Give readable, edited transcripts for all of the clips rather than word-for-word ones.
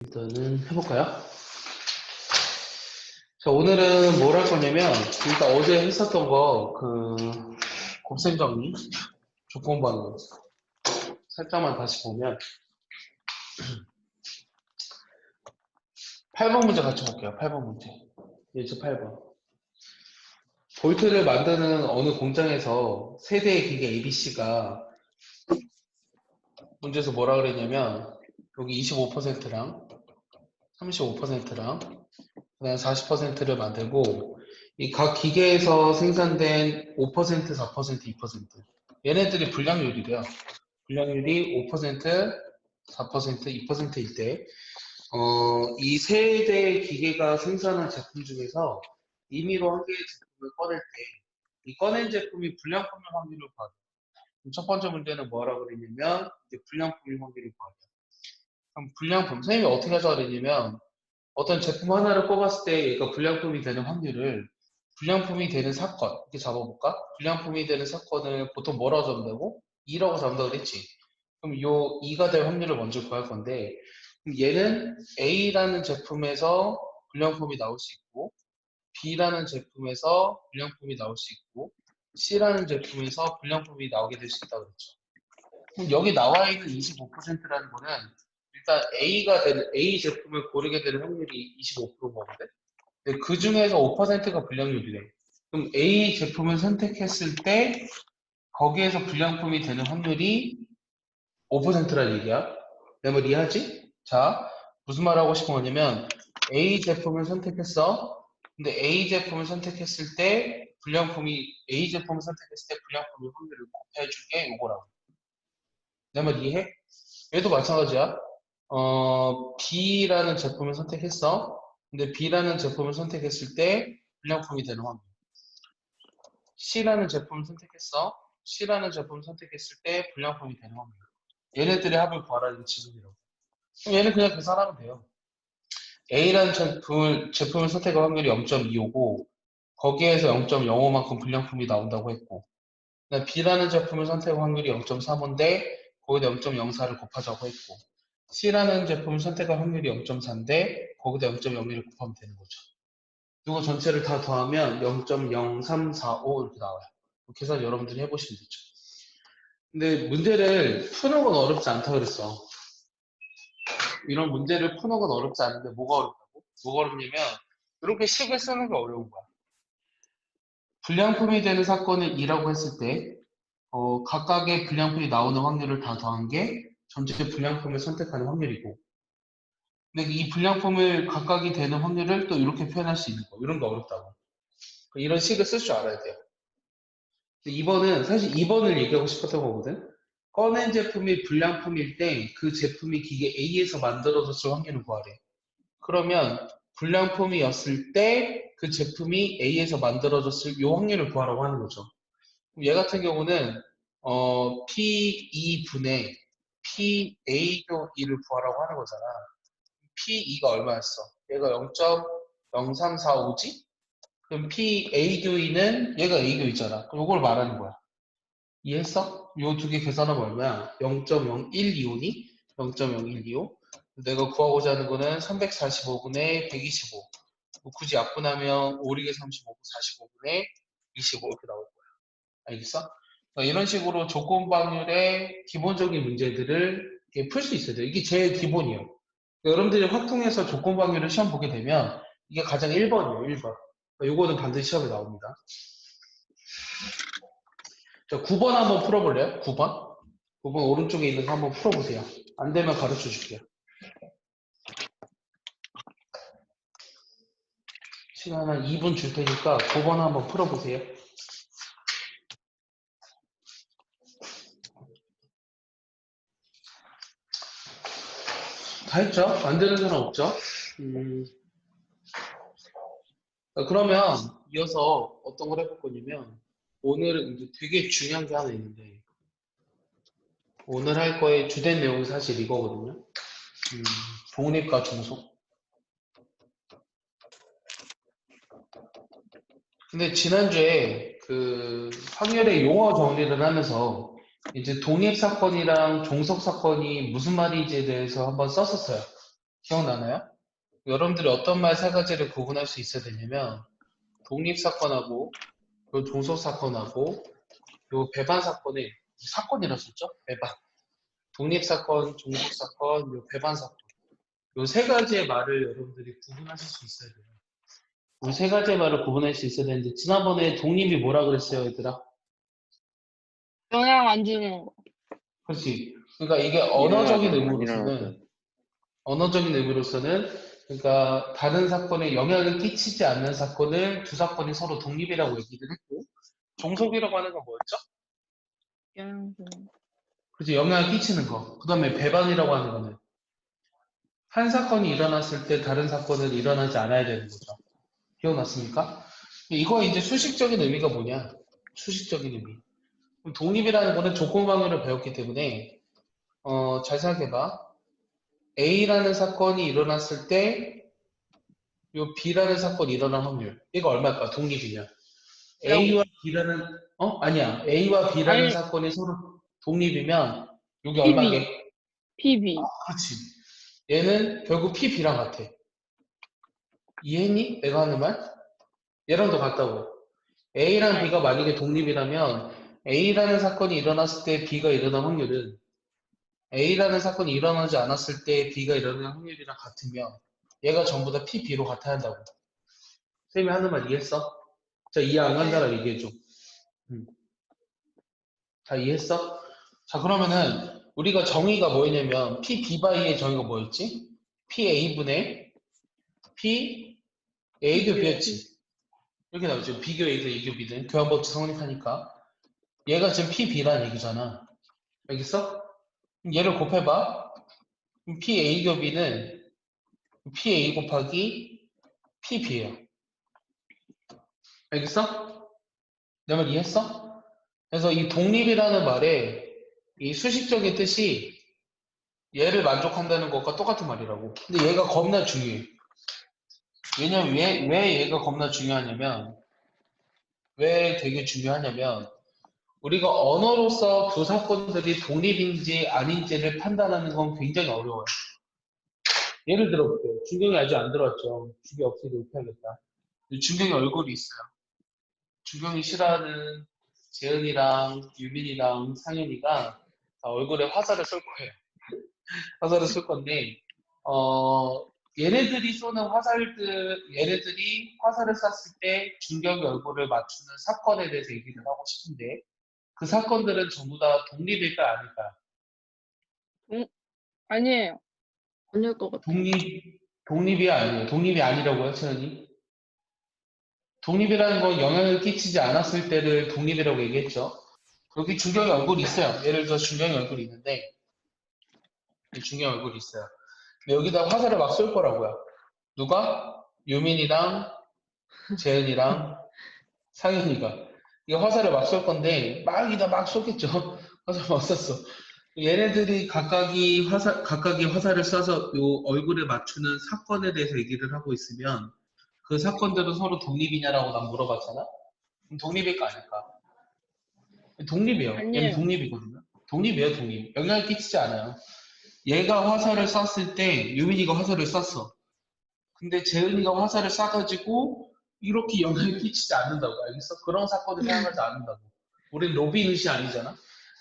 일단은 해볼까요? 자, 오늘은 뭘 할 거냐면, 일단 어제 했었던 거, 곱셈 정리, 조건반응. 살짝만 다시 보면, 8번 문제 같이 볼게요. 8번 문제. 예제 8번. 볼트를 만드는 어느 공장에서 세대의 기계 ABC가 문제에서 뭐라 그랬냐면, 여기 25%랑 35%랑 그다음 40%를 만들고, 이 각 기계에서 생산된 5%, 4%, 2%. 얘네들이 불량률이래요. 불량률이 5%, 4%, 2%일 때, 이 세 대의 기계가 생산한 제품 중에서 임의로 한 개의 제품을 꺼낼 때, 이 꺼낸 제품이 불량품일 확률을 구하죠. 그럼 첫 번째 문제는 뭐라고 그랬냐면, 이제 불량품일 확률을 구하죠. 그럼 불량품, 선생님이 어떻게 하자고 그랬냐면, 어떤 제품 하나를 뽑았을 때 얘가 불량품이 되는 확률을 불량품이 되는 사건 이렇게 잡아볼까? 불량품이 되는 사건을 보통 뭐라고 잡는다고? 2라고 잡는다고 그랬지. 그럼 요 2가 될 확률을 먼저 구할 건데 그럼 얘는 A라는 제품에서 불량품이 나올 수 있고 B라는 제품에서 불량품이 나올 수 있고 C라는 제품에서 불량품이 나오게 될 수 있다고 그랬죠. 그럼 여기 나와 있는 25%라는 거는 일단 A 제품을 고르게 되는 확률이 25%인 거거든. 근데 그 중에서 5%가 불량률이래. 그럼 A 제품을 선택했을 때 거기에서 불량품이 되는 확률이 5%란 얘기야. 내 말 이해하지? 자, 무슨 말 하고 싶은 거냐면 A 제품을 선택했어. 근데 A 제품을 선택했을 때 A 제품을 선택했을 때 불량품의 확률을 곱해준 게 요거라고. 내 말 이해해? 얘도 마찬가지야. B라는 제품을 선택했어. 근데 B라는 제품을 선택했을 때 불량품이 되는 확률. C라는 제품을 선택했어. C라는 제품을 선택했을 때 불량품이 되는 확률. 얘네들의 합을 구하라. 이거 지금이라고. 그럼 얘는 그냥 계산하면 돼요. A라는 제품을 선택할 확률이 0.25고 거기에서 0.05만큼 불량품이 나온다고 했고 B라는 제품을 선택할 확률이 0.35인데 거기다 0.04를 곱하자고 했고 C라는 제품을 선택할 확률이 0.4인데 거기다 0.01을 곱하면 되는 거죠. 이거 전체를 다 더하면 0.0345 이렇게 나와요. 계산 여러분들이 해보시면 되죠. 근데 문제를 푸는 건 어렵지 않다 그랬어. 이런 문제를 푸는 건 어렵지 않은데 뭐가 어렵다고? 뭐가 어렵냐면 이렇게 식을 쓰는 게 어려운 거야. 불량품이 되는 사건을 2라고 했을 때 각각의 불량품이 나오는 확률을 다 더한 게 전체 불량품을 선택하는 확률이고 근데 이 불량품을 각각이 되는 확률을 또 이렇게 표현할 수 있는 거. 이런 거 어렵다고. 이런 식을 쓸 줄 알아야 돼요. 2번은 사실 2번을 얘기하고 싶었던 거거든. 꺼낸 제품이 불량품일 때 그 제품이 기계 A에서 만들어졌을 확률을 구하래. 그러면 불량품이었을 때 그 제품이 A에서 만들어졌을 요 확률을 구하라고 하는 거죠. 그럼 얘 같은 경우는 P2분의 PA-2를 구하라고 하는 거잖아. P2가 얼마였어? 얘가 0.0345지? 그럼 PA-2는 얘가 A-2잖아. 그럼 이걸 말하는 거야. 이해했어? 요 두 개 계산하면 얼마야? 0.0125니? 0.0125. 내가 구하고자 하는 거는 345분의 125. 뭐 굳이 약분하면 5, 6에 35, 45분의 25 이렇게 나올 거야. 알겠어? 그러니까 이런 식으로 조건방열의 기본적인 문제들을 풀 수 있어야 돼요. 이게 제일 기본이에요. 그러니까 여러분들이 확통해서 조건방열을 시험 보게 되면 이게 가장 1번이에요. 1번. 요거는 반드시 시험에 나옵니다. 자, 9번 한번 풀어볼래요? 9번? 9번 오른쪽에 있는 거 한번 풀어보세요. 안 되면 가르쳐 줄게요. 시간 한 2분 줄 테니까 9번 한번 풀어보세요. 다 했죠? 안 되는 사람 없죠? 그러면 이어서 어떤 걸 해볼 거냐면 오늘은 이제 되게 중요한 게 하나 있는데 오늘 할 거의 주된 내용이 사실 이거거든요. 독립과 중속. 근데 지난주에 그 확률의 용어 정리를 하면서 이제 독립 사건이랑 종속 사건이 무슨 말인지에 대해서 한번 썼었어요. 기억나나요? 여러분들이 어떤 말 세 가지를 구분할 수 있어야 되냐면 독립사건하고 요 종속사건하고 요 배반사건이 사건이라 썼죠? 배반. 독립사건, 종속사건, 요 배반사건. 요 세 가지의 말을 여러분들이 구분하실 수 있어야 돼요. 이 세 가지의 말을 구분할 수 있어야 되는데 지난번에 독립이 뭐라 그랬어요, 얘들아? 영향 안 주는 거. 그렇지. 그러니까 이게 일어나든 안 일어나든. 언어적인 의미로서는 그러니까 다른 사건에 영향을 끼치지 않는 사건을 두 사건이 서로 독립이라고 얘기를 했고 종속이라고 하는 건 뭐였죠? 영향 주는 거. 그렇지. 영향을 끼치는 거. 그 다음에 배반이라고 하는 거는 한 사건이 일어났을 때 다른 사건은 일어나지 않아야 되는 거죠. 기억났습니까? 이거 이제 수식적인 의미가 뭐냐? 수식적인 의미. 그럼 독립이라는 거는 조건방위를 배웠기 때문에 잘 생각해봐. A라는 사건이 일어났을 때 요 B라는 사건이 일어날 확률. 이거 얼마일까? 독립이냐? A와 B라는 아니야. A와 B라는 아니, 사건이 서로 독립이면 여기 PB, 얼마게? PB. 그렇지. 얘는 결국 P, B랑 같아. 이해했니? 내가 하는 말? 얘랑도 같다고. A랑 네. B가 만약에 독립이라면 A라는 사건이 일어났을 때 B가 일어날 확률은 A라는 사건이 일어나지 않았을 때 B가 일어날 확률이랑 같으면 얘가 전부 다 P, B로 같아야 한다고. 쌤이 하는 말 이해했어? 자, 이해 안 간 사람 얘기해줘. 다 이해했어? 자, 그러면은 우리가 정의가 뭐였냐면 P, B 바이의 정의가 뭐였지? P, A분의 P, A 교 B였지. 이렇게 나오죠. 비교 A도 A교 B든 교환법칙 성립하니까 얘가 지금 P, B라는 얘기잖아. 알겠어? 그럼 얘를 곱해봐. 그럼 P, A교 B는 P, A 곱하기 P, B예요. 알겠어? 내 말 이해했어? 그래서 이 독립이라는 말에 이 수식적인 뜻이 얘를 만족한다는 것과 똑같은 말이라고. 근데 얘가 겁나 중요해. 왜냐면 왜 얘가 겁나 중요하냐면 왜 되게 중요하냐면 우리가 언어로서 두 사건들이 독립인지 아닌지를 판단하는 건 굉장히 어려워요. 예를 들어볼게요. 준경이 아직 안 들어왔죠. 준경이 없으니까 못하겠다. 준경이 얼굴이 있어요. 준경이 싫어하는 재은이랑 유빈이랑 상현이가 얼굴에 화살을 쏠 거예요. 화살을 쏠 건데 얘네들이 화살을 쐈을 때 준경이 얼굴을 맞추는 사건에 대해서 얘기를 하고 싶은데 그 사건들은 전부 다 독립일까 아닐까요? 아니에요. 아닐 것 같아. 독립이 아니에요. 독립이 아니라고요, 채연이? 독립이라는 건 영향을 끼치지 않았을 때를 독립이라고 얘기했죠. 여기 준경이 얼굴이 있어요. 예를 들어 준경이 얼굴이 있는데 준경이 얼굴이 있어요. 근데 여기다 화살을 막 쏠 거라고요. 누가? 유민이랑 재은이랑 상현이가. 이 화살을 막 쏠 건데 막 쏘겠죠. 화살 막 쐈어. 얘네들이 각각이 화살을 쏴서 요 얼굴에 맞추는 사건에 대해서 얘기를 하고 있으면 그 사건들은 서로 독립이냐라고 난 물어봤잖아? 그럼 독립일까 아닐까? 독립이에요. 얘는 아니에요. 독립이거든요. 독립이에요, 독립. 영향을 끼치지 않아요. 얘가 화살을 쐈을 때 유민이가 화살을 쐈어. 근데 재은이가 화살을 쏴가지고 이렇게 영향을 끼치지 않는다고. 알겠어? 그런 사건을 생각하지 않는다고. 우린 로빈 훗이 아니잖아?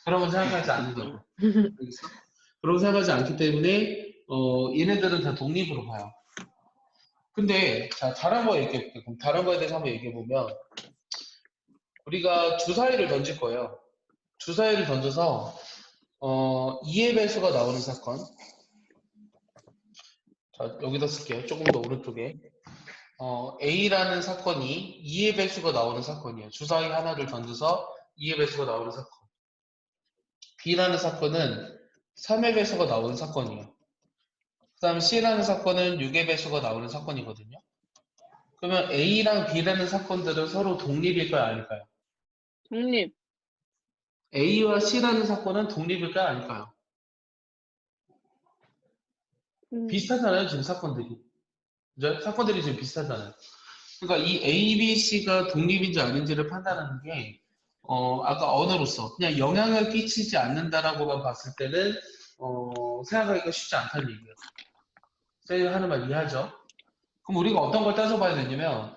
그런 건 생각하지 않는다고. 알겠어? 그런 거 생각하지 않기 때문에 얘네들은 다 독립으로 봐요. 근데 자 다른 거 얘기해볼게요. 그럼 다른 거에 대해서 한번 얘기해보면 우리가 주사위를 던질 거예요. 주사위를 던져서 2의 배수가 나오는 사건. 자 여기다 쓸게요. 조금 더 오른쪽에 A라는 사건이 2의 배수가 나오는 사건이에요. 주사위 하나를 던져서 2의 배수가 나오는 사건. B라는 사건은 3의 배수가 나오는 사건이에요. 그 다음 C라는 사건은 6의 배수가 나오는 사건이거든요. 그러면 A랑 B라는 사건들은 서로 독립일까요? 아닐까요? 독립. A와 C라는 사건은 독립일까요? 아닐까요? 비슷하잖아요, 지금 사건들이. 그죠? 사건들이 지금 비슷하잖아요. 그러니까 이 A, B, C가 독립인지 아닌지를 판단하는 게, 아까 언어로서 그냥 영향을 끼치지 않는다라고만 봤을 때는, 생각하기가 쉽지 않다는 얘기예요. 제가 하는 말 이해하죠? 그럼 우리가 어떤 걸 따져봐야 되냐면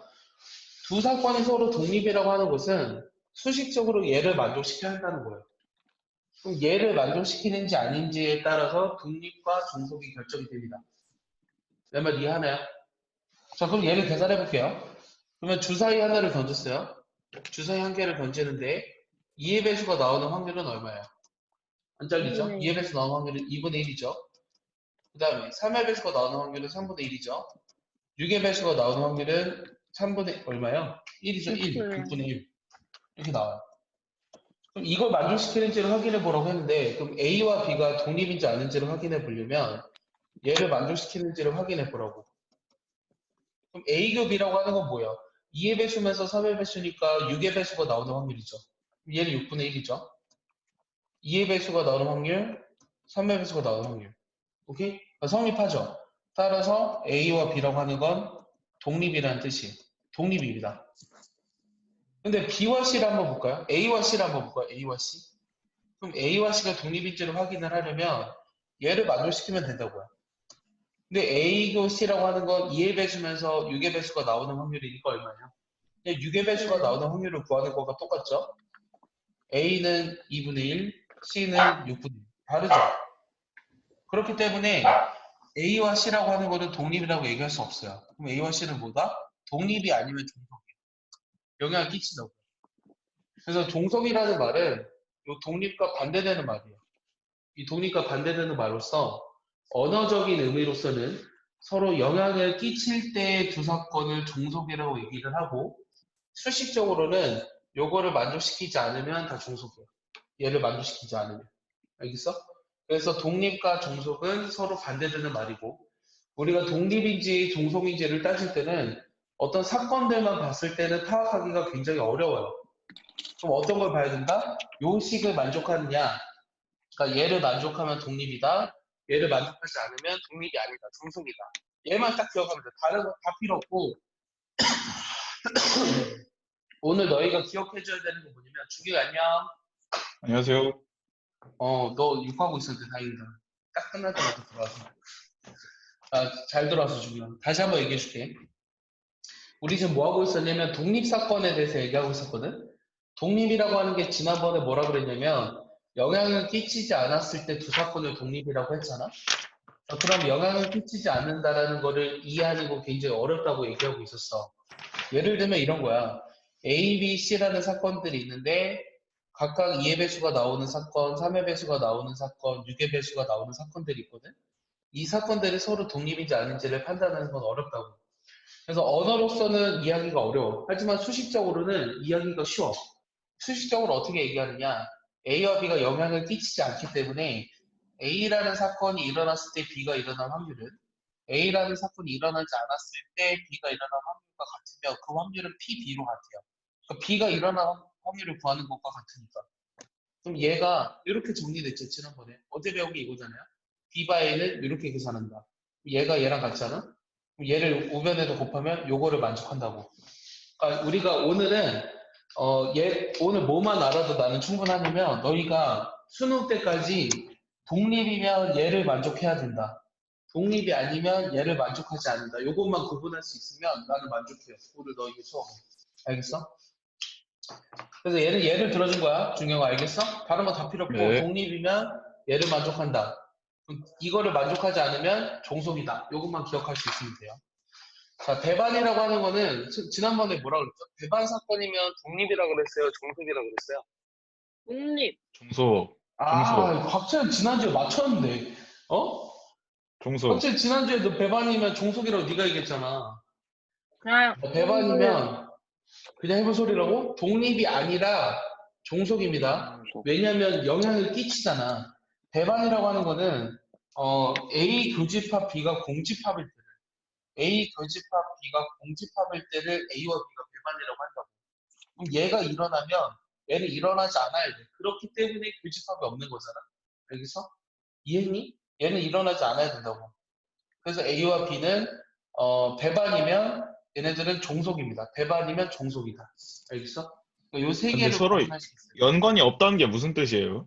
두 사건이 서로 독립이라고 하는 것은 수식적으로 얘를 만족시켜야 한다는 거예요. 그럼 얘를 만족시키는지 아닌지에 따라서 독립과 종속이 결정이 됩니다. 내 말 이해하나요? 자, 그럼 얘를 계산해 볼게요. 그러면 주사위 하나를 던졌어요. 주사위 한 개를 던지는데 2의 배수가 나오는 확률은 얼마예요? 안 잘리죠? 2분의 2의 배수 나오는 확률은 2분의 1이죠. 그 다음에 3의 배수가 나오는 확률은 3분의 1이죠. 6의 배수가 나오는 확률은 3분의 얼마요? 1이죠. 1. 6분의 1. 이렇게 나와요. 그럼 이걸 만족시키는지를 확인해 보라고 했는데 그럼 A와 B가 독립인지 아닌지를 확인해 보려면 얘를 만족시키는지를 확인해 보라고. 그럼 A교 B라고 하는 건 뭐예요? 2의 배수면서 3의 배수니까 6의 배수가 나오는 확률이죠. 그럼 얘는 6분의 1이죠. 2의 배수가 나오는 확률, 3의 배수가 나오는 확률. 오케이? 성립하죠. 따라서 A와 B라고 하는 건 독립이라는 뜻이에요. 독립입니다. 근데 B와 C를 한번 볼까요? A와 C를 한번 볼까요? A와 C. 그럼 A와 C가 독립인지를 확인을 하려면 얘를 만족시키면 된다고요. 근데 A고 C라고 하는 건 2의 배수면서 6의 배수가 나오는 확률이니까 얼마예요? 6의 배수가 나오는 확률을 구하는 거가 똑같죠? A는 2분의 1, C는 6분의 1. 다르죠? 그렇기 때문에 A와 C라고 하는 거는 독립이라고 얘기할 수 없어요. 그럼 A와 C는 뭐다? 독립이 아니면 종속이에요. 영향을 끼친다고. 그래서 종속이라는 말은 이 독립과 반대되는 말이에요. 이 독립과 반대되는 말로서 언어적인 의미로서는 서로 영향을 끼칠 때 두 사건을 종속이라고 얘기를 하고 수식적으로는 요거를 만족시키지 않으면 다 종속이에요. 얘를 만족시키지 않으면. 알겠어? 그래서 독립과 종속은 서로 반대되는 말이고 우리가 독립인지 종속인지를 따질 때는 어떤 사건들만 봤을 때는 파악하기가 굉장히 어려워요. 그럼 어떤 걸 봐야 된다? 요 식을 만족하느냐? 그러니까 얘를 만족하면 독립이다. 얘를 만족하지 않으면 독립이 아니다. 종속이다. 얘만 딱 기억하면 돼. 다른 거 다 필요 없고 오늘 너희가 기억해줘야 되는 거 뭐냐면 주기 안녕. 안녕하세요. 너 욕하고 있었는데 다행이다. 딱 끝날 때마다 들어와서. 잘 들어와서 주기야. 다시 한번 얘기해 줄게. 우리 지금 뭐 하고 있었냐면 독립사건에 대해서 얘기하고 있었거든. 독립이라고 하는 게 지난번에 뭐라 그랬냐면 영향을 끼치지 않았을 때 두 사건을 독립이라고 했잖아. 그럼 영향을 끼치지 않는다라는 거를 이해하는 거 굉장히 어렵다고 얘기하고 있었어. 예를 들면 이런 거야. A, B, C라는 사건들이 있는데 각각 2의 배수가 나오는 사건, 3의 배수가 나오는 사건, 6의 배수가 나오는 사건들이 있거든. 이 사건들이 서로 독립인지 아닌지를 판단하는 건 어렵다고. 그래서 언어로서는 이해하기가 어려워. 하지만 수식적으로는 이해하기가 쉬워. 수식적으로 어떻게 얘기하느냐. A와 B가 영향을 끼치지 않기 때문에 A라는 사건이 일어났을 때 B가 일어날 확률은 A라는 사건이 일어나지 않았을 때 B가 일어날 확률과 같으며 그 확률은 PB로 같아요. 그러니까 B가 일어날 확률을 구하는 것과 같으니까. 그럼 얘가 이렇게 정리됐죠, 지난번에. 어제 배운 게 이거잖아요. B 바 A는 이렇게 계산한다. 얘가 얘랑 같잖아? 그럼 얘를 우변에도 곱하면 요거를 만족한다고. 그러니까 우리가 오늘은 오늘 뭐만 알아도 나는 충분하냐면 너희가 수능 때까지 독립이면 얘를 만족해야 된다. 독립이 아니면 얘를 만족하지 않는다. 요것만 구분할 수 있으면 나는 만족해요. 오늘 너희의 수업. 알겠어? 그래서 얘를 들어준 거야. 중요한 거 알겠어? 다른 거 다 필요 없고 네. 독립이면 얘를 만족한다. 그럼 이거를 만족하지 않으면 종속이다. 요것만 기억할 수 있으면 돼요. 자, 배반이라고 하는 거는 지난번에 뭐라 그랬죠? 배반 사건이면 독립이라고 그랬어요? 종속이라고 그랬어요? 독립. 종속. 종속. 곽철 지난주에 맞췄는데, 종속. 곽철 지난주에 너 배반이면 종속이라고 네가 얘기했잖아. 그냥 배반이면 그냥 해본 소리라고? 독립이 아니라 종속입니다. 왜냐하면 영향을 끼치잖아. 배반이라고 하는 거는 A 교집합 B가 공집합일 때를 A 교집합 B가 공집합일 때를 A와 B가 배반이라고 한다고. 그럼 얘가 일어나면 얘는 일어나지 않아야 돼. 그렇기 때문에 교집합이 없는 거잖아. 알겠어? 이해했니? 얘는 일어나지 않아야 된다고. 그래서 A와 B는 배반이면 얘네들은 종속입니다. 배반이면 종속이다. 알겠어? 요 세 근데 개를 서로 구분할 수 있어요. 연관이 없다는 게 무슨 뜻이에요?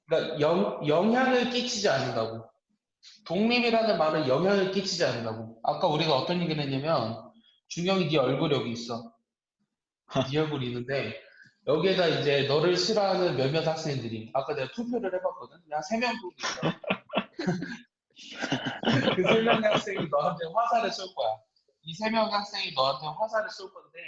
그러니까 영향을 끼치지 않는다고. 독립이라는 말은 영향을 끼치지 않는다고. 아까 우리가 어떤 얘기를 했냐면 준영이 네 얼굴 여기 있어. 네 얼굴이 있는데 여기에다 이제 너를 싫어하는 몇몇 학생들이 아까 내가 투표를 해봤거든. 한 3명 정도 있어. 그 3명의 학생이 너한테 화살을 쏠 거야. 이 3명의 학생이 너한테 화살을 쏠 건데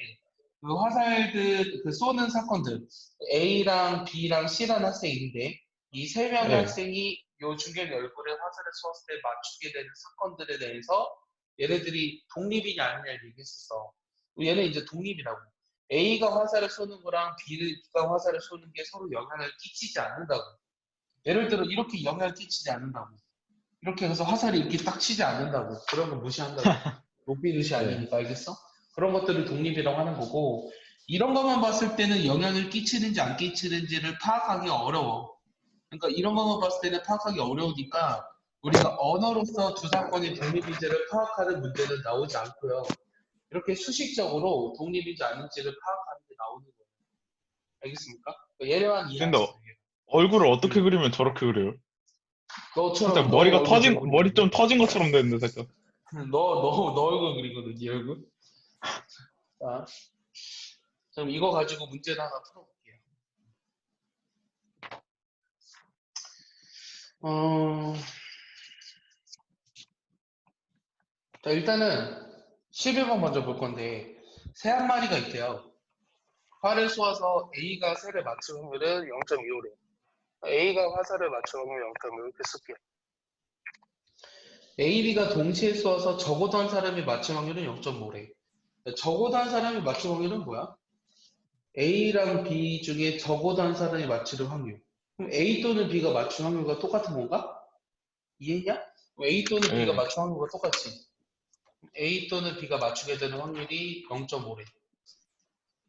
그 화살들 그 쏘는 사건들 A랑 B랑 C라는 학생인데 이 3명의 네. 학생이 요 중견 얼굴에 화살을 쏘았을 때 맞추게 되는 사건들에 대해서 얘네들이 독립이냐 아니냐를 얘기했었어. 얘는 이제 독립이라고. A가 화살을 쏘는 거랑 B가 화살을 쏘는 게 서로 영향을 끼치지 않는다고. 예를 들어 이렇게 영향을 끼치지 않는다고. 이렇게 해서 화살이 이렇게 딱 치지 않는다고. 그런 거 무시한다고. 높이듯이 네. 아니니까 알겠어? 그런 것들을 독립이라고 하는 거고 이런 것만 봤을 때는 영향을 끼치는지 안 끼치는지를 파악하기 어려워. 그러니까 이런 것만 봤을 때는 파악하기 어려우니까 우리가 언어로서 두 사건의 독립인지를 파악하는 문제는 나오지 않고요. 이렇게 수식적으로 독립인지 아닌지를 파악하는 게 나오는 거예요. 알겠습니까? 얘만 근데 이해하세요. 얼굴을 어떻게 그리면 저렇게 그려요? 너처럼 살짝 너 머리가 얼굴 터진, 저렇게 머리 좀 그리거든. 터진 것처럼 됐는데, 살짝. 너 얼굴 그리거든, 네 얼굴. 자, 그럼 이거 가지고 문제를 하나 풀어볼게요. 자, 일단은 11번 먼저 볼 건데 새 한 마리가 있대요. 활을 쏘아서 A가 새를 맞출 확률은 0.25래. A가 화살을 맞출 확률 0.25 이렇게 쓸게요. A, B가 동시에 쏘아서 적어도 한 사람이 맞출 확률은 0.5래. 적어도 한 사람이 맞출 확률은 뭐야? A랑 B 중에 적어도 한 사람이 맞추는 확률. 그럼 A 또는 B가 맞출 확률과 똑같은 건가? 이해했냐? A 또는 B가 네. 맞출 확률과 똑같지. A 또는 B가 맞추게 되는 확률이 0.5래.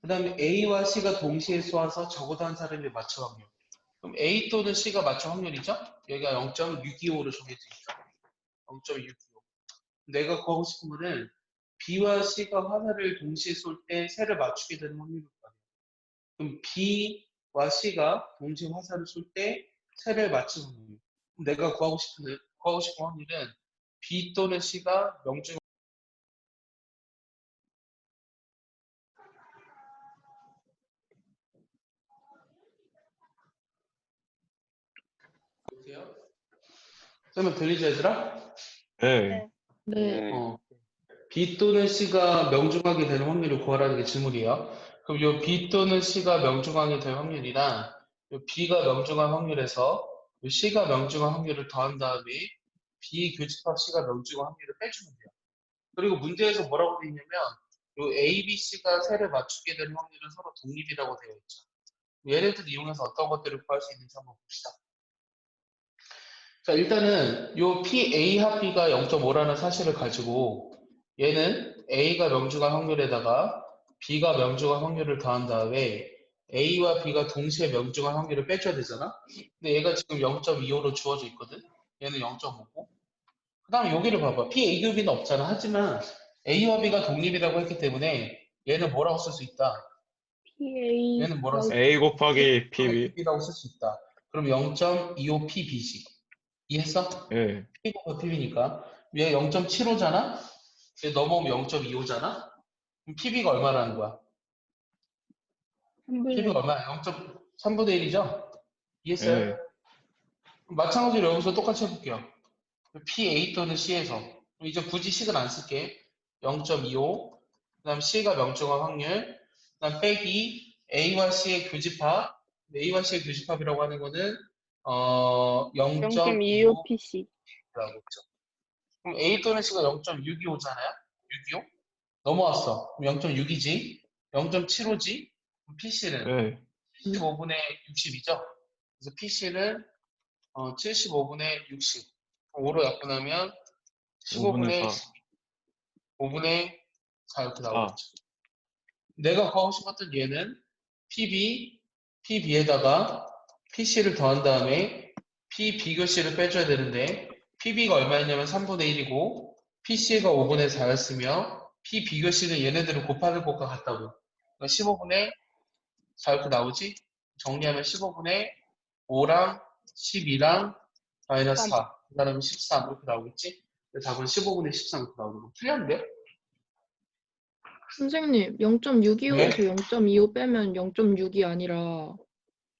그 다음에 A와 C가 동시에 쏘아서 적어도 한 사람이 맞출 확률. 그럼 A 또는 C가 맞출 확률이죠? 여기가 0.625로 정해져 있죠. 0.625. 내가 구하고 싶은 거는 B와 C가 화살을 동시에 쏠 때 새를 맞추게 되는 확률을 구하는. 그럼 B와 C가 동시에 화살을 쏠 때 새를 맞추는 확률. 그럼 내가 구하고 싶은 확률은 B 또는 C가 명중 보세요. 그러면 들리죠, 얘들아? 네. 네. B 또는 C가 명중하게 되는 확률을 구하라는 게 질문이에요. 그럼 요 B 또는 C가 명중하게 될 확률이랑 요 B가 명중한 확률에서 요 C가 명중한 확률을 더한 다음에 B 교집합 C가 명중한 확률을 빼주면 돼요. 그리고 문제에서 뭐라고 되어 있냐면 요 A, B, C가 세를 맞추게 되는 확률은 서로 독립이라고 되어 있죠. 얘네들 이용해서 어떤 것들을 구할 수 있는지 한번 봅시다. 자, 일단은 요 PA 합비가 0.5라는 사실을 가지고 얘는 A가 명중한 확률에다가 B가 명중한 확률을 더한 다음에 A와 B가 동시에 명중한 확률을 빼줘야 되잖아? 근데 얘가 지금 0.25로 주어져 있거든? 얘는 0.5고. 그 다음에 여기를 봐봐. PA 교비는 없잖아. 하지만 A와 B가 독립이라고 했기 때문에 얘는 뭐라고 쓸 수 있다? PA 얘는 뭐라고 쓸 수 있다? A 곱하기 PB. PB라고 쓸 수 있다. 그럼 0.25PB지. 이해했어? 예. P가 PB니까. 얘 0.75잖아? 얘 넘어오면 0.25잖아? 그럼 PB가 얼마라는 거야? 3분의 PB가 1. 얼마야? 0.3분의 1이죠? 이해했어요? 예. 마찬가지로 여기서 똑같이 해볼게요. PA 또는 C에서. 이제 굳이 식은 안 쓸게. 0.25. 그 다음 C가 명중한 확률. 그 다음 빼기 A와 C의 교집합. A와 C의 교집합이라고 하는 거는 0.25라고 0.25 PC. 했죠. 그럼 A 또는 C가 0.625잖아요? 625? 넘어왔어. 그럼 0.6이지. 0.75지. PC는 예. 75분의 60이죠. 그래서 PC는 75분의 60. 5로 약분하면 5분의 15분의 4. 12. 5분의 4 이렇게 4. 나오겠죠. 내가 구하고 싶었던 얘는 PB, PB에다가 PC를 더한 다음에 P 비교C를 빼줘야 되는데 PB가 얼마였냐면 3분의 1이고 PC가 5분의 4였으며 P 비교C는 얘네들을 곱하는 것과 같다고. 그러니까 15분의 4 이렇게 나오지? 정리하면 15분의 5랑 12랑 마이너스 4. 그 다음에 13 이렇게 나오겠지? 답은 15분의 13 이렇게 나오는 거. 틀렸는데요? 선생님, 0.625에서 네? 0.25 빼면 0.6이 아니라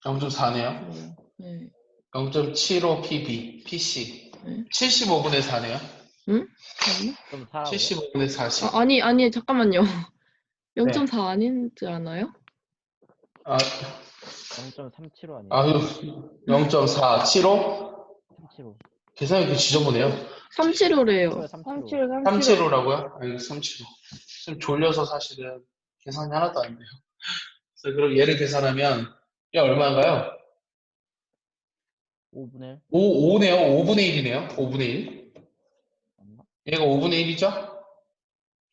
0.4네요. 뭐야? 네. 0.75 PB, PC. 네. 75분의 4네요. 응? 맞나? 좀 사라고요? 75분의 40. 아니, 잠깐만요. 네. 0.4 아니지 않아요? 아, 0.375 아니에요? 아유, 0.475? 375. 계산이 이렇게 지저분해요. 375래요. 375. 375라고요? 아니, 375. 좀 졸려서 사실은 계산이 하나도 안 돼요. 그래서 그럼 얘를 계산하면 얘 얼마인가요? 5분의 5네요. 5분의 1이네요. 5분의 1. 맞나? 얘가 5분의 1이죠?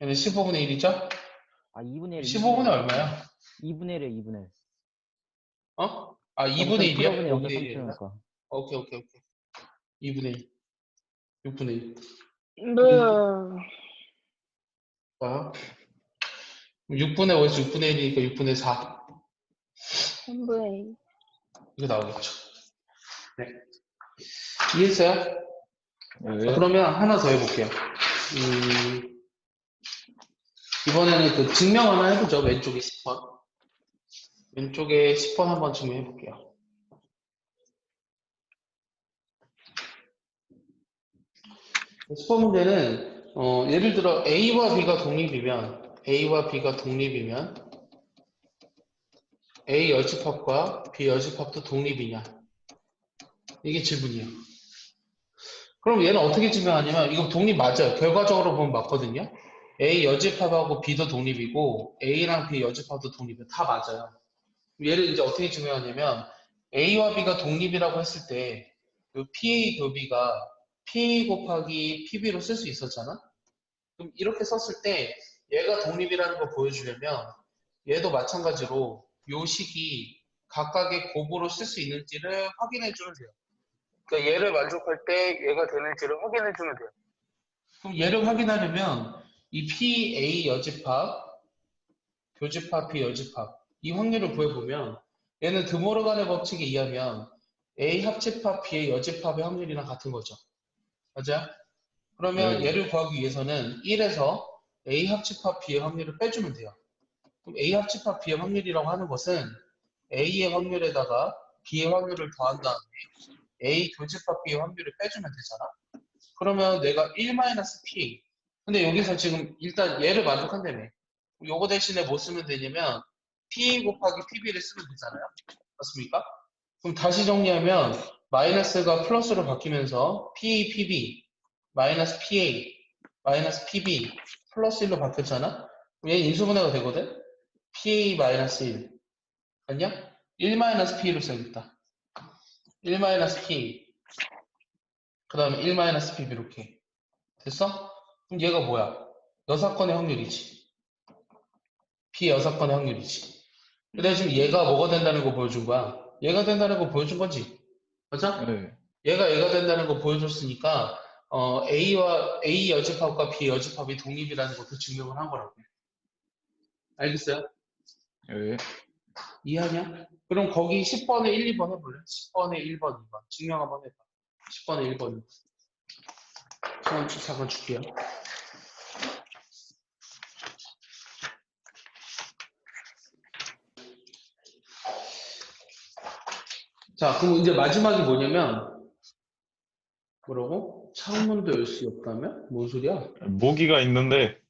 얘는 15분의 1이죠? 아, 2분의 1. 15분의 얼마야? 2분의 1이에요, 2분의 1. 어? 아, 2분의 1이야? 0.75분의 5분의 1이야? 0.375니까. 오케이. 2분의 1. 6분의 1. 뭐. 봐요. 6분의 5에서 6분의 1이니까 6분의 4. 3분의 이거 나오겠죠. 네. 이해했어요? 네. 자, 그러면 하나 더 해볼게요. 이번에는 그 증명 하나 해보죠. 왼쪽에 10번. 왼쪽에 10번 한번 증명해볼게요. 10번 문제는 예를 들어 A와 B가 독립이면 A 여집합과 B 여집합도 독립이냐? 이게 질문이에요. 그럼 얘는 어떻게 증명하냐면 이거 독립 맞아요. 결과적으로 보면 맞거든요. A 여집합하고 B도 독립이고 A랑 B 여집합도 독립이에요. 다 맞아요. 얘를 이제 어떻게 증명하냐면 A와 B가 독립이라고 했을 때 그 PA 교비가 PA 곱하기 PB로 쓸 수 있었잖아? 그럼 이렇게 썼을 때 얘가 독립이라는 걸 보여주려면 얘도 마찬가지로 요 식이 각각의 곱으로 쓸 수 있는지를 확인해 주면 돼요. 그러니까 얘를 만족할 때 얘가 되는지를 확인해 주면 돼요. 그럼 얘를 확인하려면 이 PA 여집합, 교집합, B 여집합 이 확률을 구해보면 얘는 드모르간의 법칙에 의하면 A 합집합, B의 여집합의 확률이랑 같은 거죠. 맞아요? 그러면 네. 얘를 구하기 위해서는 1에서 A 합집합 B의 확률을 빼주면 돼요. 그럼 A 합집합 B의 확률이라고 하는 것은 A의 확률에다가 B의 확률을 더한 다음에 A 교집합 B의 확률을 빼주면 되잖아. 그러면 내가 1-PA. 근데 여기서 지금 일단 얘를 만족한다며. 요거 대신에 뭐 쓰면 되냐면 PA 곱하기 PB를 쓰면 되잖아요. 맞습니까? 그럼 다시 정리하면 마이너스가 플러스로 바뀌면서 PA, PB, 마이너스 PA, 마이너스 PB, 플러스 1로 바뀌었잖아? 그럼 얘 인수분해가 되거든? PA 마이너스 1. 아니야? 1 마이너스 PA로 써야겠다. 1 마이너스 PA. 그 다음에 1 마이너스 PB 이렇게. 됐어? 그럼 얘가 뭐야? 여사건의 확률이지. B 여사건의 확률이지. 근데 지금 얘가 뭐가 된다는 거 보여준 거야. 얘가 된다는 거 보여준 거지. 맞아? 네. 얘가 된다는 거 보여줬으니까 A 여집합과 B 여집합이 독립이라는 것도 증명을 한 거라고. 알겠어요? 네. 이해하냐? 그럼 거기 10번에 1, 2번 해볼래? 10번에 1번, 2번. 증명 한번 해봐. 10번에 1번, 2번. 잠깐 줄게요. 자, 그럼 이제 마지막이 뭐냐면 뭐라고? 창문도 열 수 없다면? 뭔 소리야? 모기가 있는데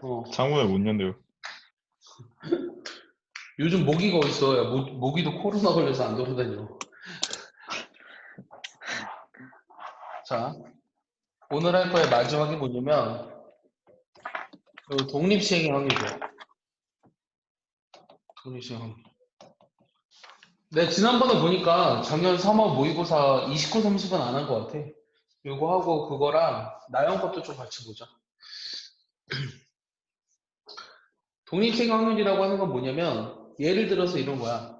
어. 창문을 못 연대요. 요즘 모기가 어딨어? 야, 모기도 코로나 걸려서 안 돌아다녀. 자, 오늘 할 거의 마지막이 뭐냐면 그 독립시행의 확률이야. 독립시행 확률. 네, 지난번에 보니까 작년 3월 모의고사 29, 30은 안 한 것 같아. 요거 하고 그거랑 나영 것도 좀 같이 보자. 독립시행 확률이라고 하는 건 뭐냐면 예를 들어서 이런 거야.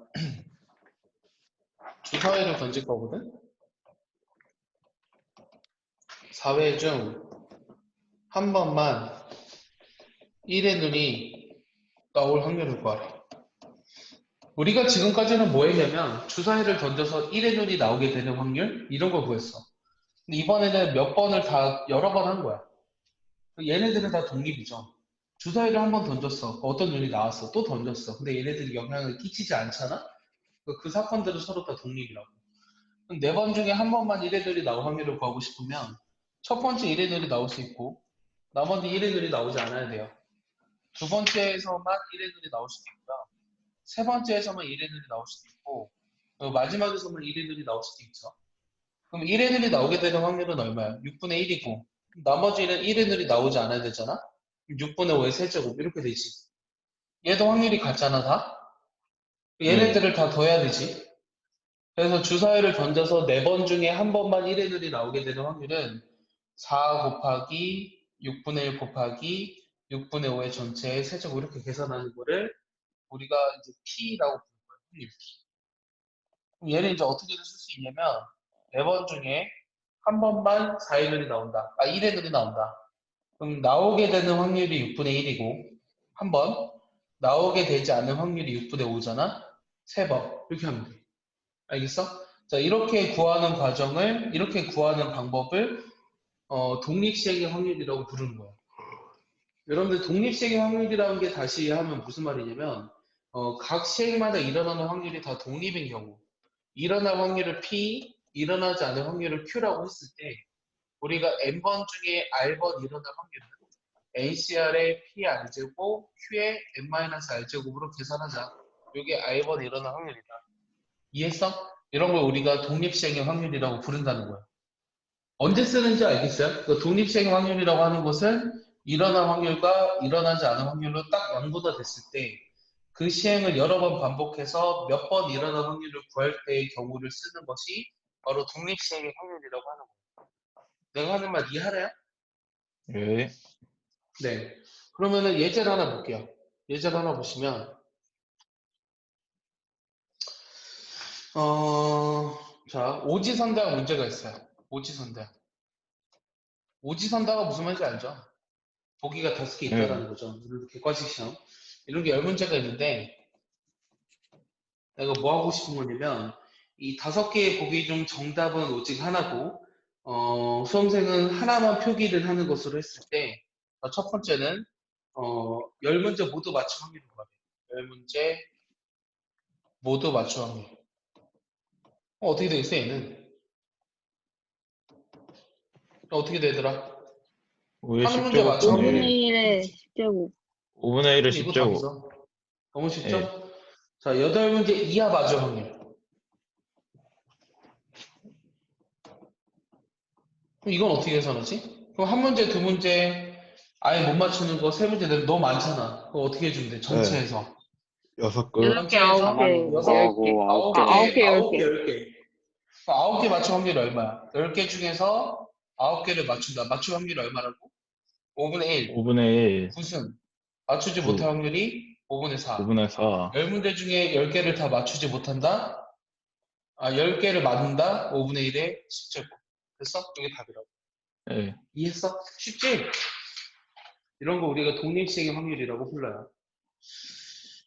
주사위를 던질 거거든? 4회 중 한 번만 1의 눈이 나올 확률을 구하래. 우리가 지금까지는 뭐 했냐면 주사위를 던져서 1의 눈이 나오게 되는 확률 이런 걸 구했어. 근데 이번에는 몇 번을 다 여러 번 한 거야. 얘네들은 다 독립이죠. 주사위를 한 번 던졌어. 어떤 눈이 나왔어. 또 던졌어. 근데 얘네들이 영향을 끼치지 않잖아? 그 사건들은 서로 다 독립이라고. 그럼 네 번 중에 한 번만 1의 나올 확률을 구하고 싶으면 첫 번째 1의 나올 수 있고 나머지 1의 나오지 않아야 돼요. 두 번째에서만 1의 나올 수도 있고요. 세 번째에서만 1의 나올 수도 있고 마지막에서만 1의 나올 수도 있죠. 그럼 1의 나오게 되는 확률은 얼마야? 6분의 1이고 나머지는 1의 나오지 않아야 되잖아? 6분의 5의 세제곱 이렇게 되지. 얘도 확률이 같잖아 다? 얘네들을 다 더해야 되지. 그래서 주사위를 던져서 4번 중에 한 번만 1의 나오게 되는 확률은 4 곱하기 6분의 1 곱하기 6분의 5의 전체의 세제곱 이렇게 계산하는 거를 우리가 이제 P라고 부르는 거예요. 확률 P. 그럼 얘는 이제 어떻게 쓸 수 있냐면 4번 중에 한 번만 4의 나온다. 1의 나온다. 그럼 나오게 되는 확률이 6분의 1이고 한 번, 나오게 되지 않는 확률이 6분의 5잖아. 3번 이렇게 하면 돼. 알겠어? 자, 이렇게 구하는 방법을 독립시행의 확률이라고 부르는 거야. 여러분들 독립시행의 확률이라는 게 다시 하면 무슨 말이냐면 각 시행마다 일어나는 확률이 다 독립인 경우 일어날 확률을 P, 일어나지 않을 확률을 Q라고 했을 때 우리가 N번 중에 R번 일어날 확률은 NCR의 PR제곱, Q의 N-R제곱으로 계산하자. 이게 R번 일어날 확률이다. 이해했어? 이런 걸 우리가 독립시행의 확률이라고 부른다는 거야. 언제 쓰는지 알겠어요? 그 독립시행의 확률이라고 하는 것은 일어날 확률과 일어나지 않은 확률로 딱 양보가 됐을 때 그 시행을 여러 번 반복해서 몇 번 일어날 확률을 구할 때의 경우를 쓰는 것이 바로 독립시행의 확률이라고 하는 거예요. 내가 하는 말 이해하나요? 예. 네. 그러면은 예제를 하나 볼게요. 예제를 하나 보시면 자, 오지선다 문제가 있어요. 오지선다. 오지선다가 무슨 말인지 알죠? 보기가 5개 있다라는 거죠. 객관식 시험. 이런 게 10문제가 있는데 내가 뭐 하고 싶은 거냐면 이 5개의 보기 중 정답은 오직 하나고 수험생은 하나만 표기를 하는 것으로 했을 때 첫 번째는 10문제 모두 맞춤 확률인 거예요. 10문제 모두 맞춤 확률. 어떻게 되겠어 얘는? 어떻게 되더라? 5의 한 문제 10제곱 맞춰. 5분의 1. 1의 10제곱. 5분의 1의 이거 10제곱. 답이죠. 너무 쉽죠? 예. 자, 8문제 이하 맞을 확률. 그럼 이건 어떻게 계산하지? 그럼 한 문제, 두 문제 아예 못 맞추는 거 세 문제 너무 많잖아. 그거 어떻게 해주면 돼? 전체에서. 6끝. 8개, 9개, 여섯 10개. 아, 9개, 9개, 10개. 9개 맞출 확률이 얼마야? 10개 중에서 9개를 맞춘다. 맞출 확률이 얼마라고? 5분의 1. 5분의 1. 9승. 맞추지 구. 못할 확률이 5분의 4. 5분의 4. 10문제 중에 10개를 다 맞추지 못한다? 10개를 맞는다? 5분의 1의 10제곱. 됐어? 이게 답이라고. 예. 이해했어? 쉽지? 이런 거 우리가 독립시행의 확률이라고 불러요.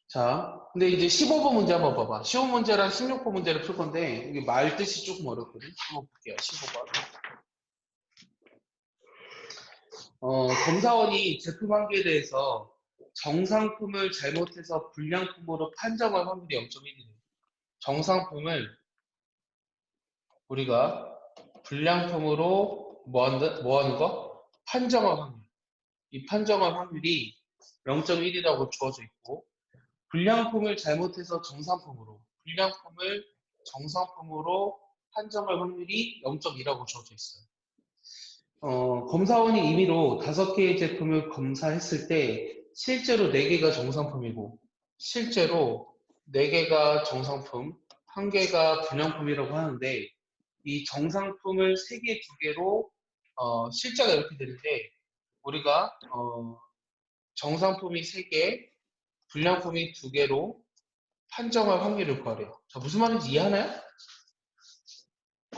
자, 근데 이제 15번 문제 한번 봐봐. 15문제랑 16번 문제를 풀 건데, 이게 말 뜻이 조금 어렵거든. 한번 볼게요. 15번. 검사원이 제품 한 개에 대해서 정상품을 잘못해서 불량품으로 판정할 확률이 0.1이래요. 정상품을 우리가 불량품으로 뭐 하는 거? 판정할 확률. 이 판정할 확률이 0.1이라고 주어져 있고, 불량품을 잘못해서 불량품을 정상품으로 판정할 확률이 0.2라고 주어져 있어요. 검사원이 임의로 5개의 제품을 검사했을 때 실제로 4개가 정상품이고 실제로 4개가 정상품, 1개가 불량품이라고 하는데 이 정상품을 3개, 2개로 실제가 이렇게 되는데 우리가 정상품이 3개, 불량품이 2개로 판정할 확률을 구하래요. 자, 무슨 말인지 이해하나요?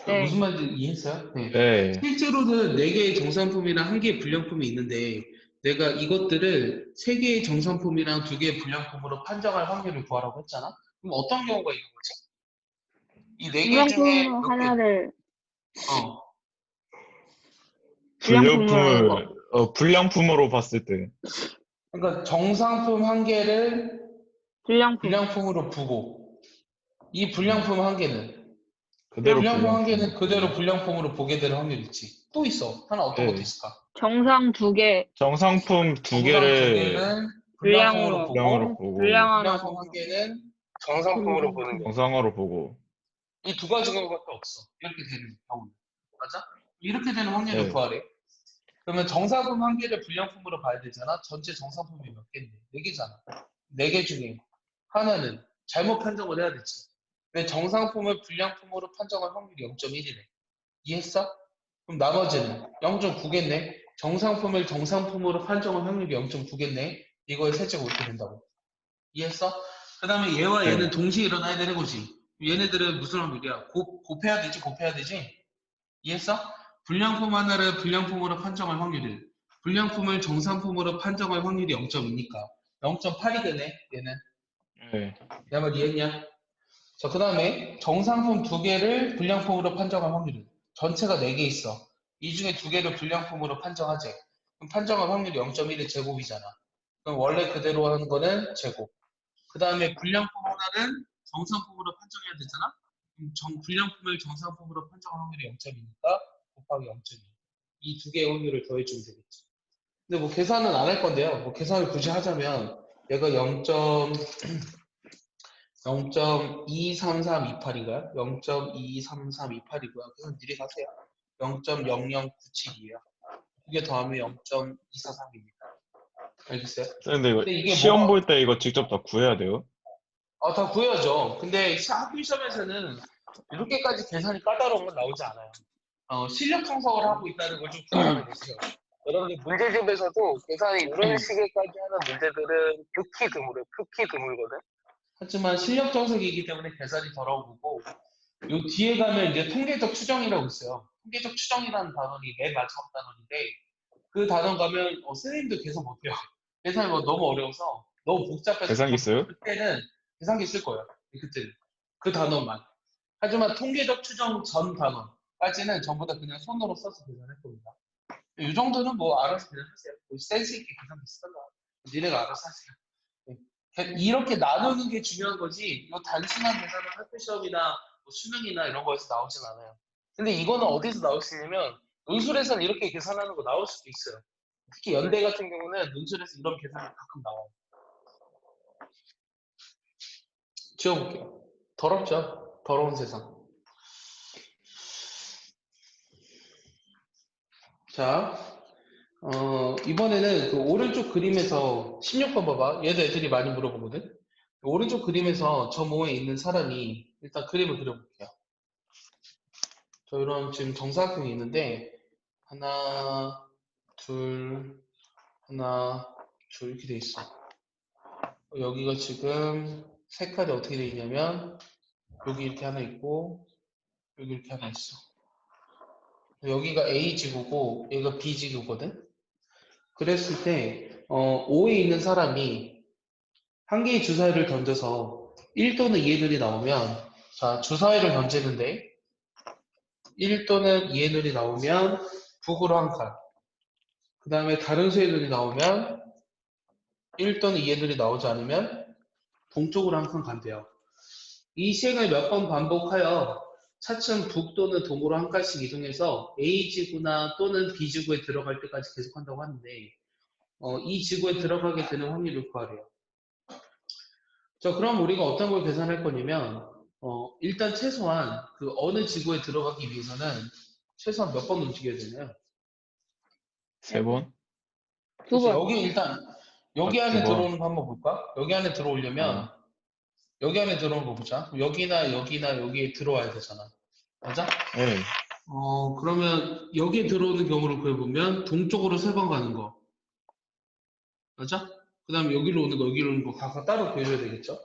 네. 무슨 말인지 이해했어요? 네. 예. 실제로는 4개의 정상품이랑 1개의 불량품이 있는데 내가 이것들을 3개의 정상품이랑 2개의 불량품으로 판정할 확률을 구하라고 했잖아? 그럼 어떤 경우가 있는 거지? 이 4개 중에 불량품 하나를 어, 불량품을 불량품으로 봤을 때 그러니까 정상품 한 개를 불량품. 불량품으로 보고 이 불량품 한 개는 그대로 불량품 한 개는 불량품으로 그대로 보고. 불량품으로 보게 될 확률이 있지. 또 있어. 하나 어떤 네. 것도 있을까? 정상 2개. 정상품 두 정상 두 개를 개는 불량으로 불량품으로 불량으로 보고 보고 불량 하나. 불량품 한 개는 정상품으로 보는 거. 정상으로 보고. 이 두 가지 경우밖에 없어. 이렇게 되는 경우는. 맞아? 이렇게 되는 확률을 네. 구하래. 그러면 정상품 한 개를 불량품으로 봐야 되잖아. 전체 정상품이 몇 개인데? 4개잖아. 4개 중에 하나는 잘못 판정을 해야 되지. 근데 정상품을 불량품으로 판정할 확률이 0.1이래. 이해했어? 그럼 나머지는 0.9겠네. 정상품을 정상품으로 판정할 확률이 0.9겠네. 이거의 세제곱 이렇게 된다고. 이해했어? 그 다음에 얘와 얘는 네. 동시에 일어나야 되는 거지. 얘네들은 무슨 확률이야? 곱해야 되지, 곱해야 되지? 이해했어? 불량품 하나를 불량품으로 판정할 확률을 불량품을 정상품으로 판정할 확률이 0.2니까 0.8이겠네, 얘는. 네. 내 말 이해했냐? 자, 그 다음에 정상품 2개를 불량품으로 판정할 확률은 전체가 4개 있어. 이 중에 2개를 불량품으로 판정하재. 그럼 판정할 확률이 0.1의 제곱이잖아. 그럼 원래 그대로 하는 거는 제곱. 그 다음에 불량품 하나는 정상품으로 판정해야 되잖아? 그럼 불량품을 정상품으로 판정할 확률이 0.2니까 곱하기 0.2. 이 두 개의 확률을 더해주면 되겠죠. 근데 뭐 계산은 안 할 건데요. 뭐 계산을 굳이 하자면 얘가 0.23328인가요? 0.23328이고요. 계산 미리 하세요. 0.0097이에요. 두 개 더하면 0.243입니다. 알겠어요? 근데 이거 근데 이게 시험 뭐가 볼 때 이거 직접 다 구해야 돼요? 다 구해야죠. 근데 학교 시험에서는 이렇게까지 계산이 까다로운 건 나오지 않아요. 실력 형성을 하고 있다는 걸 좀 기억해 보세요. 여러분들 문제집에서도 계산이 이런 식의까지 하는 문제들은 극히 드물어요. 극히 드물거든. 하지만 실력 정석이기 때문에 계산이 더러우고 요 뒤에 가면 이제 통계적 추정이라고 있어요. 통계적 추정이라는 단원이 맨 마지막 단원인데 그 단원 가면 선생님도 계산 못해요. 계산이 뭐 너무 어려워서 너무 복잡해서 계산기 있어요? 그때는 계산기 쓸 거예요. 그때는 그 단원만. 하지만 통계적 추정 전 단원까지는 전부 다 그냥 손으로 써서 계산할 겁니다. 이 정도는 뭐 알아서 계산하세요. 뭐 센스 있게 계산기 쓰던가 니네가 알아서 하세요. 이렇게 나누는 게 중요한 거지 이 단순한 계산은 학교 시험이나 뭐 수능이나 이런 거에서 나오진 않아요. 근데 이거는 어디서 나올 수 있냐면 논술에서는 이렇게 계산하는 거 나올 수도 있어요. 특히 연대 같은 경우는 논술에서 이런 계산이 가끔 나와요. 지워볼게요. 더럽죠? 더러운 세상. 자, 이번에는 그 오른쪽 그림에서 16번 봐봐. 얘도 애들이 많이 물어보거든. 오른쪽 그림에서 저 모에 있는 사람이 일단 그림을 그려볼게요. 저 이런 지금 정사각형이 있는데 하나, 둘, 하나, 둘 이렇게 돼 있어. 여기가 지금 색깔이 어떻게 돼 있냐면 여기 이렇게 하나 있고 여기 이렇게 하나 있어. 여기가 A 지구고 여기가 B 지구거든. 그랬을 때 O에 있는 사람이 한 개의 주사위를 던져서 1 또는 2의 눈이 나오면 자 주사위를 던지는데 1 또는 2의 눈이 나오면 북으로 한 칸. 그 다음에 다른 수의 눈이 나오면 1 또는 2의 눈이 나오지 않으면 동쪽으로 한 칸 간대요. 이 시행을 몇 번 반복하여 차츰 북 또는 동으로 한 칸씩 이동해서 A지구나 또는 B지구에 들어갈 때까지 계속한다고 하는데 이 지구에 들어가게 되는 확률을 구하래요. 자, 그럼 우리가 어떤 걸 계산할 거냐면 일단 최소한 그 어느 지구에 들어가기 위해서는 최소한 몇 번 움직여야 되나요? 3번? 두 번. 여기 일단 여기 아, 안에 두 번. 들어오는 거 한번 볼까? 여기 안에 들어오려면 여기 안에 들어오는 거 보자. 여기나 여기나 여기에 들어와야 되잖아. 맞아? 네. 그러면 여기에 들어오는 경우를 구해보면 동쪽으로 3번 가는 거. 맞아? 그 다음에 여기로 오는 거, 여기로 오는 거 각각 따로 구해줘야 되겠죠?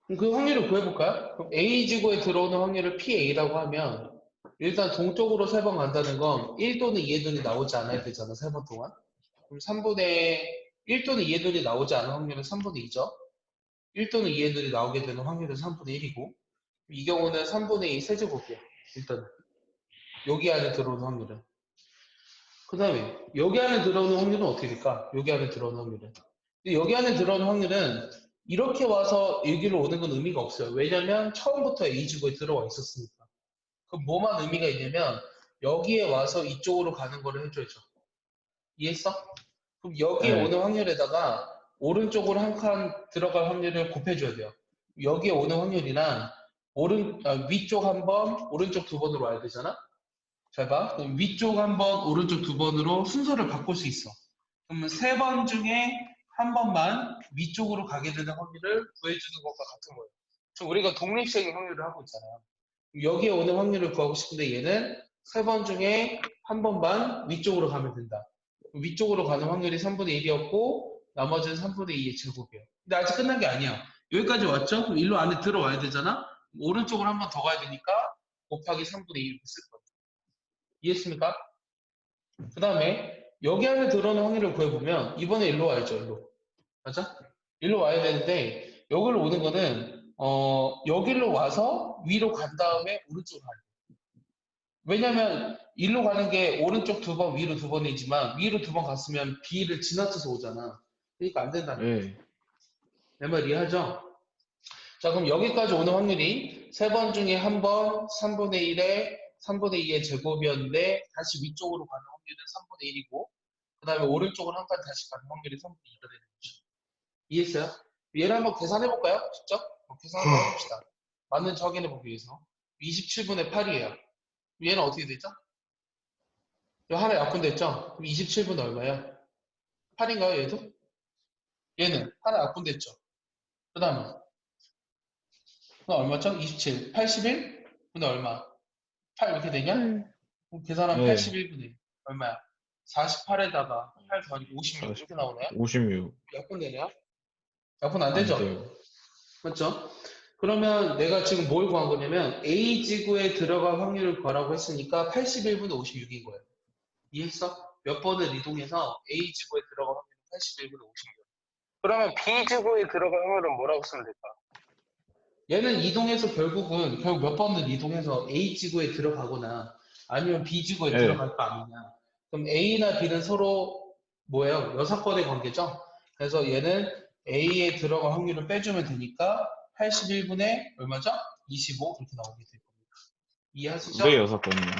그럼 그 확률을 구해볼까요? 그럼 A지구에 들어오는 확률을 PA라고 하면 일단 동쪽으로 3번 간다는 건 1 또는 2의 눈이 나오지 않아야 되잖아, 3번 동안. 그럼 3분의 1 또는 2의 눈이 나오지 않은 확률은 3분의 2죠. 1 또는 2의 눈이 나오게 되는 확률은 3분의 1이고 이 경우는 3분의 2 세제곱이야, 일단은. 여기 안에 들어오는 확률은. 그 다음에 여기 안에 들어오는 확률은 어떻게 될까? 여기 안에 들어오는 확률은. 근데 여기 안에 들어오는 확률은 이렇게 와서 여기로 오는 건 의미가 없어요. 왜냐면 처음부터 A지구에 들어와 있었으니까. 그럼 뭐만 의미가 있냐면 여기에 와서 이쪽으로 가는 거를 해줘야죠. 이해했어? 그럼 여기에 네. 오는 확률에다가 오른쪽으로 한 칸 들어갈 확률을 곱해줘야 돼요. 여기에 오는 확률이랑 위쪽 한 번, 오른쪽 두 번으로 와야 되잖아? 잘 봐. 그럼 위쪽 한 번, 오른쪽 두 번으로 순서를 바꿀 수 있어. 그러면 세 번 중에 한 번만 위쪽으로 가게 되는 확률을 구해주는 것과 같은 거예요. 지금 우리가 독립적인 확률을 하고 있잖아요. 여기에 오는 확률을 구하고 싶은데 얘는 세 번 중에 한 번만 위쪽으로 가면 된다. 위쪽으로 가는 확률이 3분의 1이었고 나머지는 3분의 2의 제곱이에요. 근데 아직 끝난 게 아니야. 여기까지 왔죠? 그럼 일로 안에 들어와야 되잖아? 오른쪽으로 한 번 더 가야 되니까 곱하기 3분의 2 이렇게 쓸 거예요. 이해했습니까? 그 다음에 여기 안에 들어오는 확률을 구해보면 이번에 일로 와야죠. 일로. 맞아? 일로 와야 되는데 여기로 오는 거는 여기로 와서 위로 간 다음에 오른쪽으로 가야 돼. 왜냐면 일로 가는 게 오른쪽 두 번, 위로 두 번이지만 위로 두 번 갔으면 B를 지나쳐서 오잖아. 그러니까 안 된다는 거야. 네. 내 말 이해하죠? 자, 그럼 여기까지 오는 확률이 세 번 중에 한 번 3분의 1에 3분의 2의 제곱이었는데 다시 위쪽으로 가는 확률은 3분의 1이고 그 다음에 오른쪽으로 한 칸 다시 가는 확률이 3분의 2가 되는 거죠. 이해했어요? 얘를 한번 계산해볼까요? 직접? 계산 한번 해봅시다. 맞는지 확인해보기 위해서. 27분의 8이에요. 얘는 어떻게 되죠? 이 하나 약분됐죠? 그럼 27분의 얼마예요? 8인가요, 얘도? 얘는 하나 약분됐죠? 그 다음에 얼마죠? 27. 81? 분의 얼마? 8 이렇게 되냐? 그럼 계산하면 네. 81분의 얼마야? 48에다가 8 더하니까 56 이렇게 나오네요? 56. 약분 되냐? 약분 안 안 되죠? 돼요. 맞죠? 그러면 내가 지금 뭘 구한 거냐면 A지구에 들어갈 확률을 구하라고 했으니까 81분의 56인 거예요. 이해했어? 몇 번을 이동해서 A지구에 들어갈 확률은 81분의 56. 그러면 B지구에 들어갈 확률은 뭐라고 쓰면 될까? 얘는 이동해서 결국 몇 번을 이동해서 A지구에 들어가거나 아니면 B지구에 네. 들어갈 거 아니냐. 그럼 A나 B는 서로 뭐예요? 여사건의 관계죠? 그래서 얘는 A에 들어갈 확률을 빼주면 되니까 81분의 얼마죠? 25 그렇게 나오게 될 겁니다. 이해하시죠? 왜 6번이에요?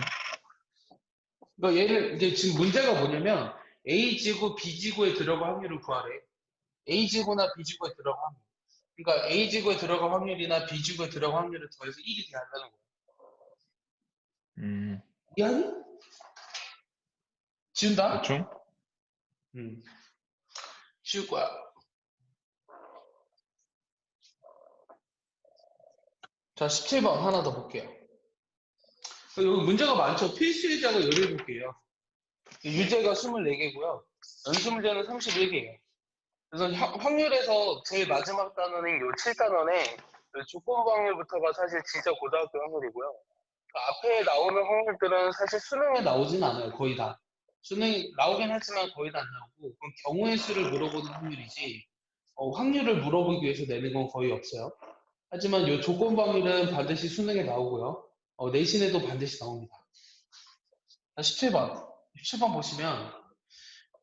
그러니까 얘를 이제 지금 문제가 뭐냐면 A지구, B지구에 들어갈 확률을 구하래. A지구나 B지구에 들어갈 확률. 그러니까 A지구에 들어갈 확률이나 B지구에 들어갈 확률을 더해서 1이 돼야 한다는 거예요. 이해하니? 지운다? 대충? 지울 거야. 자, 17번 하나 더 볼게요. 여기 문제가 많죠. 필수 예제가 17개예요. 유제가 24개고요. 연수 문제는 31개예요. 그래서 확률에서 제일 마지막 단원인 요 7단원에 조건부 확률부터가 사실 진짜 고등학교 확률이고요. 앞에 나오는 확률들은 사실 수능에 나오진 않아요. 거의 다. 수능이 나오긴 하지만 거의 다 안 나오고 그건 경우의 수를 물어보는 확률이지 확률을 물어보기 위해서 내는 건 거의 없어요. 하지만 이 조건부 확률은 반드시 수능에 나오고요. 내신에도 반드시 나옵니다. 자, 17번. 17번 보시면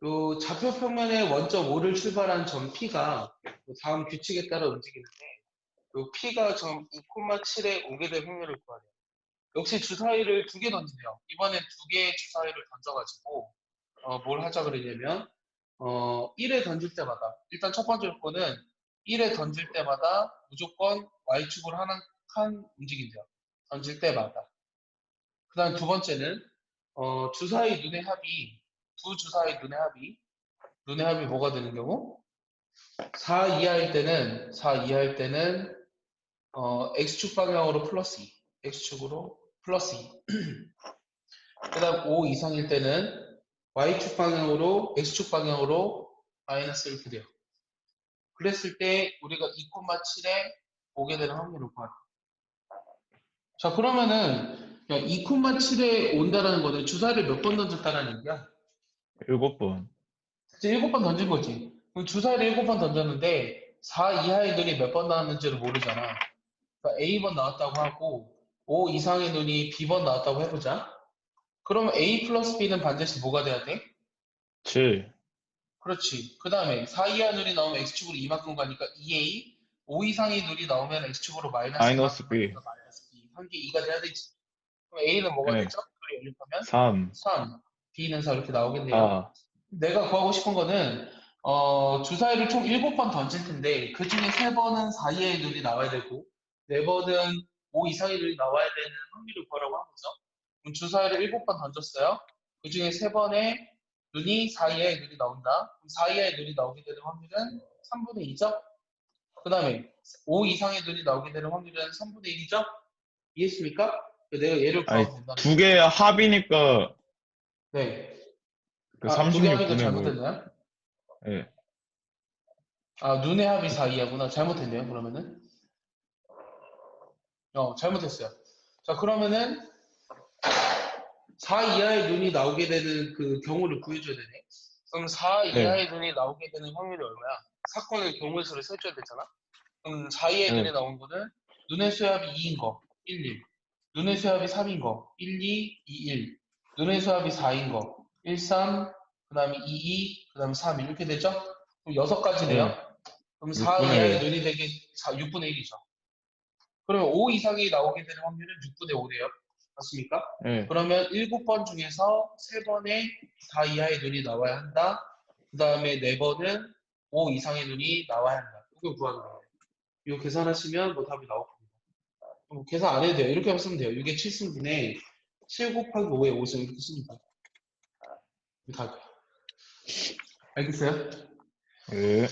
요 좌표 평면의 원점 5를 출발한 점 P가 다음 규칙에 따라 움직이는데 요 P가 점 2,7에 오게 될 확률을 구하래요. 역시 주사위를 2개 던지네요. 이번엔 2개의 주사위를 던져가지고 뭘 하자 그러냐면 1에 던질 때마다 일단 첫 번째 조건은 1에 던질 때마다 무조건 Y축으로 하나 칸 움직인대요. 던질 때마다. 그 다음 두 번째는 주사위 눈의 합이 두 주사위 눈의 합이 뭐가 되는 경우? 4 이하일 때는 X축 방향으로 플러스 2 X축으로 플러스 2 그 다음 5 이상일 때는 Y축 방향으로 X축 방향으로 마이너스 이렇게 돼요. 그랬을 때 우리가 2,7에 오게 되는 확률을 구하라. 자, 그러면은 2,7에 온다라는 거는 주사위를 몇 번 던졌다는 얘기야? 7번. 이제 7번 던진 거지. 그럼 주사위를 7번 던졌는데 4 이하의 눈이 몇 번 나왔는지를 모르잖아. 그러니까 A번 나왔다고 하고 5 이상의 눈이 B번 나왔다고 해보자. 그러면 A 플러스 B는 반드시 뭐가 돼야 돼? 7. 그렇지. 그 다음에 4 이하 눌이 나오면 X축으로 이만큼 가니까 2A, 5 이상의 눌이 나오면 X축으로 마이너스 마이너스 이만큼 B. 가니까 마이너스 B. 한 개 2가 돼야 되지. 그럼 A는 뭐가 네. 되죠? 그걸 연립하면 3. 3, B는 4 이렇게 나오겠네요. 4. 내가 구하고 싶은 거는 주사위를 총 7번 던질 텐데 그 중에 3번은 4 이하의 눈이 나와야 되고 4번은 5 이상의 눈이 나와야 되는 확률을 구하라고 한 거죠. 그럼 주사위를 7번 던졌어요. 그 중에 3번에 눈이 4 이하의 눈이 나온다. 그럼 4 이하의 눈이 나오게 되는 확률은 3분의 2죠. 그 다음에 5 이상의 눈이 나오게 되는 확률은 3분의 1이죠. 이해했습니까? 내가 얘를 아니, 구하면 된다. 두 개의 합이니까 네. 그 두 개 하니까 36분의 뭐. 잘못됐나요? 예. 눈의 합이 4 이하구나. 잘못했네요, 그러면은. 잘못했어요. 자, 그러면은 4 이하의 눈이 나오게 되는 그 경우를 구해줘야 되네. 그럼 4 이하의 눈이 나오게 되는 확률이 얼마야? 사건을 경우수를 세줘야 되잖아. 그럼 4 이하의 눈이 나온 거는 눈의 수합이 2인 거, 1, 1. 눈의 수합이 3인 거, 1, 2, 2, 1. 눈의 수합이 4인 거, 1, 3, 그 다음에 2, 2, 그 다음에 3 이렇게 되죠? 그럼 6가지네요. 그럼 4 6분의 이하의 1. 눈이 되게 6분의 1이죠. 그러면 5 이상이 나오게 되는 확률은 6분의 5네요. 맞습니까? 예. 그러면 7번 중에서 3번에 4 이하의 눈이 나와야 한다. 그 다음에 4번은 5 이상의 눈이 나와야 한다. 이걸 구하는 거예요. 이거 계산하시면 뭐 답이 나올 겁니다. 계산 안 해도 돼요. 이렇게 쓰면 돼요. 이게 7승분의 7 곱하기 5의 5승 이렇게 씁니다. 이거 답이에요. 알겠어요? 예.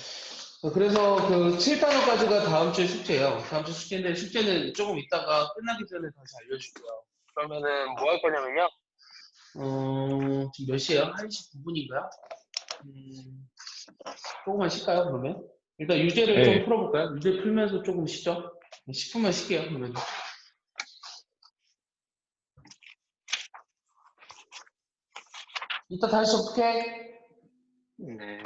그래서 그 7단원까지가 다음 주에 숙제예요. 다음 주 숙제인데 숙제는 조금 이따가 끝나기 전에 다시 알려줄게요. 그러면은 뭐 할 거냐면요. 지금 몇 시에요? 1시 9분인가요? 조금만 쉴까요, 그러면? 일단 유제를 좀 네. 풀어볼까요? 유제 풀면서 조금 쉬죠? 10분만 쉴게요, 그러면. 이따 다시 어떻게? 네.